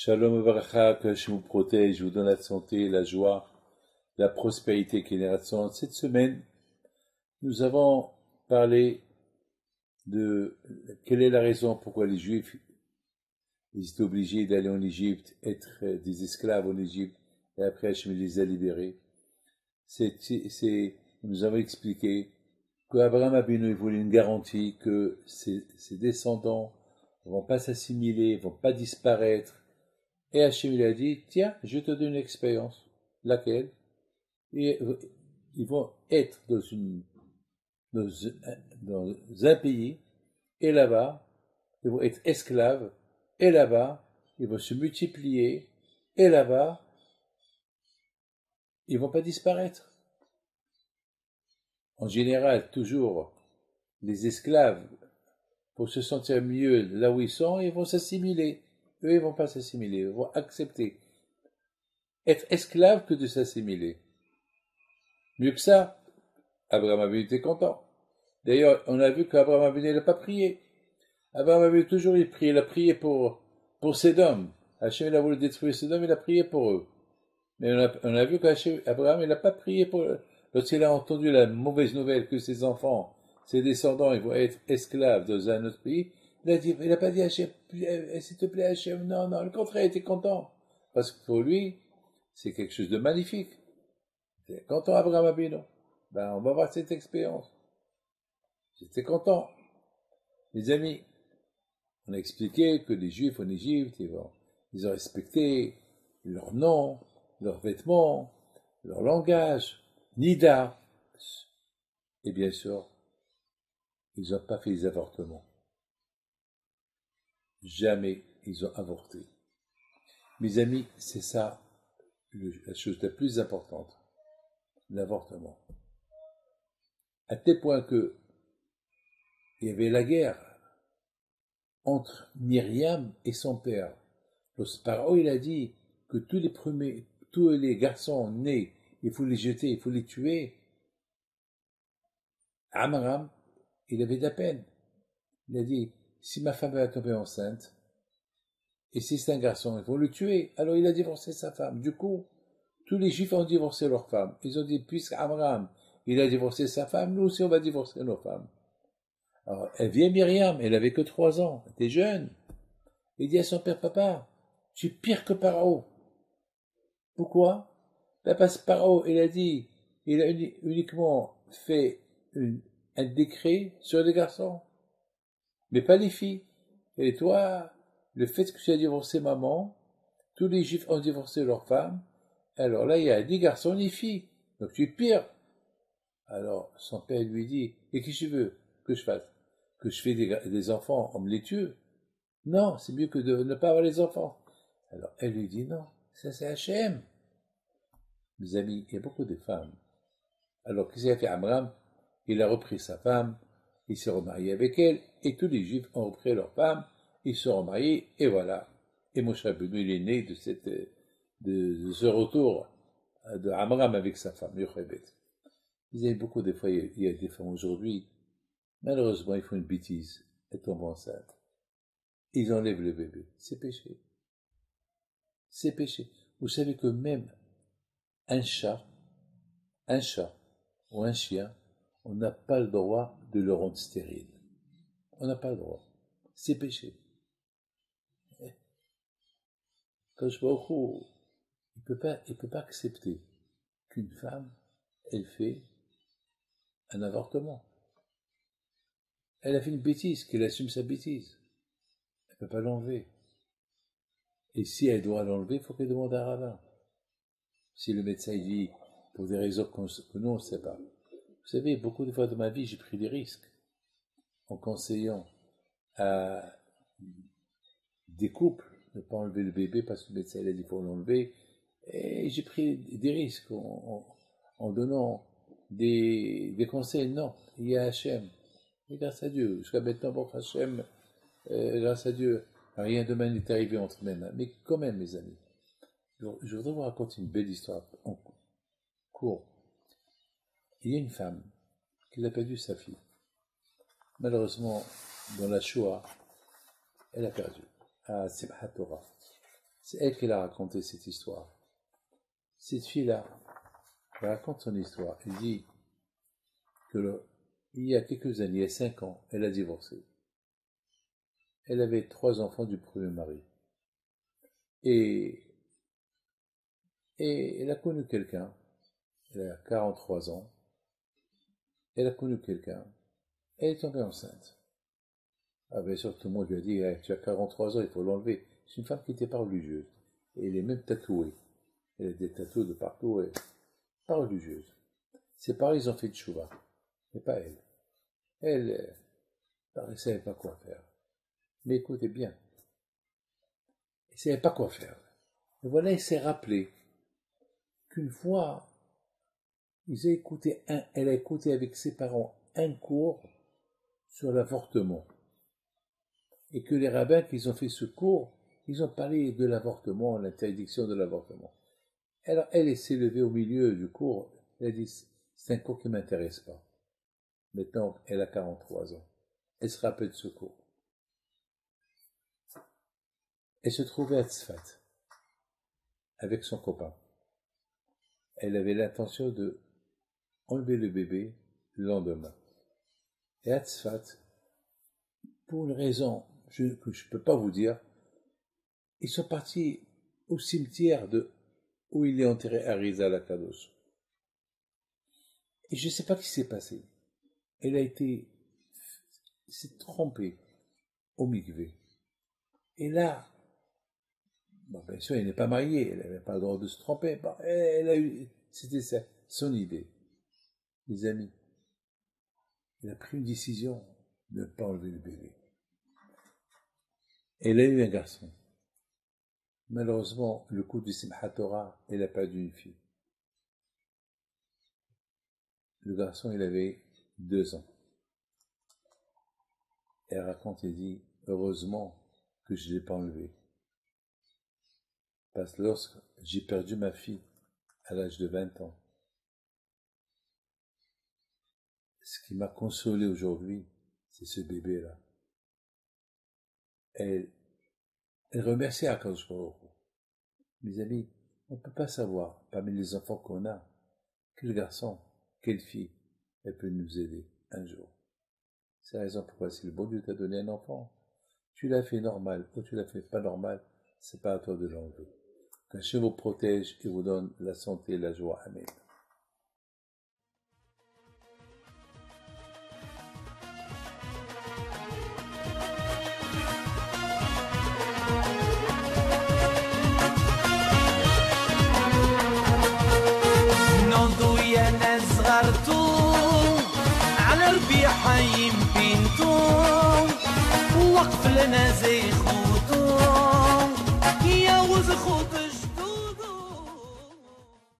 Shalom Avracha, que je vous protège, je vous donne la santé, la joie, la prospérité qui est récente. Cette semaine, nous avons parlé de quelle est la raison pourquoi les Juifs ils étaient obligés d'aller en Égypte, être des esclaves en Égypte, et après Hachem les a libérés. Nous avons expliqué qu'Abraham Abinu voulait une garantie que ses descendants ne vont pas s'assimiler, ne vont pas disparaître. Et Hachem il a dit, tiens, je te donne une expérience. Laquelle? Et ils vont être dans un pays, et là-bas, ils vont être esclaves, et là-bas, ils vont se multiplier, et là-bas, ils vont pas disparaître. En général, toujours, les esclaves, pour se sentir mieux là où ils sont, ils vont s'assimiler. Eux, ils vont pas s'assimiler, ils vont accepter. Être esclave que de s'assimiler. Mieux que ça, Abraham Avinu était content. D'ailleurs, on a vu qu'Abraham Avinu n'a pas prié. Abraham Avinu toujours il prie. Il a prié pour Sédom. Hachem il a voulu détruire Sédom, il a prié pour eux. Mais on a vu qu'Abraham il n'a pas prié pour eux. Lorsqu'il a entendu la mauvaise nouvelle que ses enfants, ses descendants, ils vont être esclaves dans un autre pays, il n'a pas dit Hachem, s'il te plaît Hachem, non, le contraire, il était content. Parce que pour lui, c'est quelque chose de magnifique. C'est content Abraham Avinu. Ben, on va voir cette expérience. J'étais content. Les amis, on a expliqué que les Juifs en Égypte, ils ont respecté leur nom, leurs vêtements, leur langage, Nida. Et bien sûr, ils n'ont pas fait les avortements. Jamais ils ont avorté. Mes amis, c'est ça la chose la plus importante, l'avortement. À tel point que il y avait la guerre entre Myriam et son père. Le Pharaon, il a dit que tous les garçons nés, il faut les jeter, il faut les tuer. Amram, il avait de la peine. Il a dit, si ma femme va tomber enceinte, et si c'est un garçon, il faut le tuer. Alors il a divorcé sa femme. Du coup, tous les Juifs ont divorcé leur femme. Ils ont dit, puisque Amram, il a divorcé sa femme, nous aussi on va divorcer nos femmes. Alors, elle vient Myriam, elle avait que 3 ans, elle était jeune. Il dit à son père, papa, tu es pire que Pharaon. Pourquoi? Parce que Pharaon, il a dit, il a uniquement fait un décret sur les garçons, mais pas les filles. Et toi, le fait que tu as divorcé maman, tous les Juifs ont divorcé leurs femmes, alors là, il y a ni garçons ni filles. Donc tu es pire. Alors, son père lui dit, et qu'est-ce que tu veux que je fasse? Que je fais des enfants, on me les tue? Non, c'est mieux que de ne pas avoir les enfants. Alors, elle lui dit, non, ça c'est Hachem. Mes amis, il y a beaucoup de femmes. Alors, qu'est-ce qu'il a fait Amram? Il a repris sa femme, il s'est remarié avec elle, et tous les Juifs ont repris leur femme, ils se sont remariés, et voilà. Et Moshe Rabbeinu, il est né de ce retour de Amram avec sa femme, Yochebed. Il y a beaucoup de fois, il y a des femmes aujourd'hui, malheureusement, ils font une bêtise, elles tombent enceintes. Ils enlèvent le bébé. C'est péché. C'est péché. Vous savez que même un chat ou un chien, on n'a pas le droit de le rendre stérile. On n'a pas le droit. C'est péché. Kadosh Baruch Hu, il peut pas accepter qu'une femme, elle fait un avortement. Elle a fait une bêtise, qu'elle assume sa bêtise. Elle ne peut pas l'enlever. Et si elle doit l'enlever, il faut qu'elle demande à un rabbin. Si le médecin dit, pour des raisons que nous on ne sait pas. Vous savez, beaucoup de fois dans ma vie, j'ai pris des risques en conseillant à des couples de ne pas enlever le bébé parce que le médecin a dit qu'il faut l'enlever. Et j'ai pris des risques en donnant des conseils. Non, il y a Hachem. Et grâce à Dieu, jusqu'à maintenant, bon, Hachem, grâce à Dieu, rien de mal n'est arrivé entre mes mains. Mais quand même, mes amis, je voudrais vous raconter une belle histoire en cours. Il y a une femme qui a perdu sa fille. Malheureusement, dans la Shoah, elle a perdu. À Simchat Torah. C'est elle qui l'a raconté cette histoire. Cette fille-là, elle raconte son histoire. Elle dit que il y a quelques années, il y a 5 ans, elle a divorcé. Elle avait 3 enfants du premier mari. Et elle a connu quelqu'un. Elle a 43 ans. Elle a connu quelqu'un. Elle est tombée enceinte. Ah bien sûr, tout le monde lui a dit, hey, tu as 43 ans, il faut l'enlever. C'est une femme qui n'était pas religieuse. Et elle est même tatouée. Elle a des tatouages de partout, et pas religieuse. Ses parents, ils ont fait de chouva. Mais pas elle. Elle ne savait pas quoi faire. Mais écoutez bien. Elle ne savait pas quoi faire. Et voilà, elle s'est rappelé qu'une fois, elle a écouté avec ses parents un cours sur l'avortement. Et que les rabbins qui ont fait ce cours, ils ont parlé de l'avortement, l'interdiction de l'avortement. Alors elle s'est levée au milieu du cours, elle a dit, c'est un cours qui ne m'intéresse pas. Maintenant, elle a 43 ans. Elle se rappelle de ce cours. Elle se trouvait à Tzfat, avec son copain. Elle avait l'intention de enlever le bébé le lendemain. Et à Tzfat, pour une raison que je ne peux pas vous dire, ils sont partis au cimetière où il est enterré Arizal Akadosh. Et je ne sais pas ce qui s'est passé. Elle s'est trompée au mikvé. Et là, bon, bien sûr, elle n'est pas mariée, elle n'avait pas le droit de se tromper. Bon, c'était ça, son idée. Les amis, elle a pris une décision de ne pas enlever le bébé. Elle a eu un garçon. Malheureusement, le coup du Simchat Torah, elle a perdu une fille. Le garçon, il avait 2 ans. Elle raconte et dit, heureusement que je ne l'ai pas enlevé. Parce que lorsque j'ai perdu ma fille à l'âge de 20 ans, ce qui m'a consolé aujourd'hui, c'est ce bébé-là. Elle remercie Akadosh Baruch Hu. Mes amis, on ne peut pas savoir, parmi les enfants qu'on a, quel garçon, quelle fille, elle peut nous aider un jour. C'est la raison pourquoi si le bon Dieu t'a donné un enfant, tu l'as fait normal ou tu l'as fait pas normal, c'est pas à toi de l'enlever. Qu'Hachem vous protège et vous donne la santé et la joie. Amen. على ربيع حي بنتو وقف لنا زي خوتو يا وز خوت